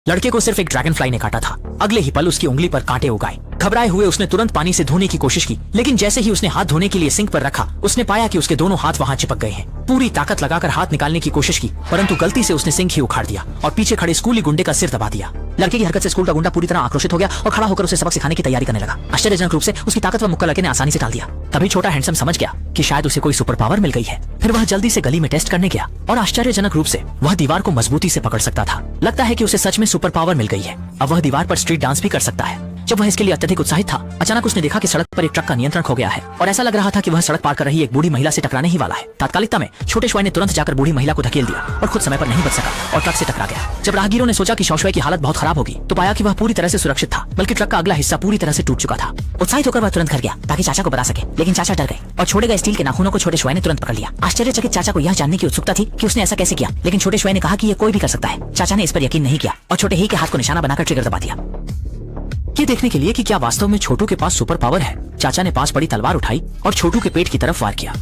लड़के को सिर्फ एक ड्रैगन फ्लाई ने काटा था। अगले ही पल उसकी उंगली पर कांटे उगाए। घबराए हुए उसने तुरंत पानी से धोने की कोशिश की, लेकिन जैसे ही उसने हाथ धोने के लिए सिंक पर रखा, उसने पाया कि उसके दोनों हाथ वहां चिपक गए हैं। पूरी ताकत लगाकर हाथ निकालने की कोशिश की, परंतु गलती से उसने सिंक ही उखाड़ दिया और पीछे खड़े स्कूली गुंडे का सिर दबा दिया। लड़के की हरकत से स्कूल का गुंडा पूरी तरह आक्रोशित हो गया और खड़ा होकर उसे सबक सिखाने की तैयारी करने लगा। आश्चर्यजनक रूप से उसकी ताकतवर मुक्का लड़के ने आसानी से टाल दिया। तभी छोटा हैंडसम समझ गया कि शायद उसे कोई सुपर पावर मिल गई है। फिर वह जल्दी से गली में टेस्ट करने गया और आश्चर्यजनक रूप से वह दीवार को मजबूती से पकड़ सकता था। लगता है कि उसे सच में सुपर पावर मिल गई है। अब वह दीवार पर स्ट्रीट डांस भी कर सकता है। जब वह इसके लिए अत्यधिक उत्साहित था, अचानक उसने देखा कि सड़क पर एक ट्रक का नियंत्रण खो गया है और ऐसा लग रहा था कि वह सड़क पार कर रही एक बूढ़ी महिला से टकराने ही वाला है। तात्कालिकता में छोटे श्वाई ने तुरंत जाकर बूढ़ी महिला को धकेल दिया और खुद समय पर नहीं बच सका और ट्रक से टकरा गया। जब राहगीरों ने सोचा कि शौशवाई की हालत बहुत खराब होगी, तो पाया कि वह पूरी तरह से सुरक्षित था, बल्कि ट्रक का अगला हिस्सा पूरी तरह से टूट चुका था। उत्साहित होकर वह तुरंत घर गया ताकि चाचा को बता सके, लेकिन चाचा डर गए और छोड़े गए स्टील के नाखूनों को छोटे श्वाई ने तुरंत पकड़ लिया। आश्चर्यचकित चाचा को यह जानने की उत्सुकता थी कि उसने ऐसा कैसे किया, लेकिन छोटे श्वाई ने कहा कि यह कोई भी कर सकता है। चाचा ने इस पर यकीन नहीं किया और छोटे ही के हाथ को निशाना बनाकर ट्रिगर दबा दिया। ये देखने के लिए कि क्या वास्तव में छोटू के पास सुपर पावर है, चाचा ने पास पड़ी तलवार उठाई और छोटू के पेट की तरफ वार किया।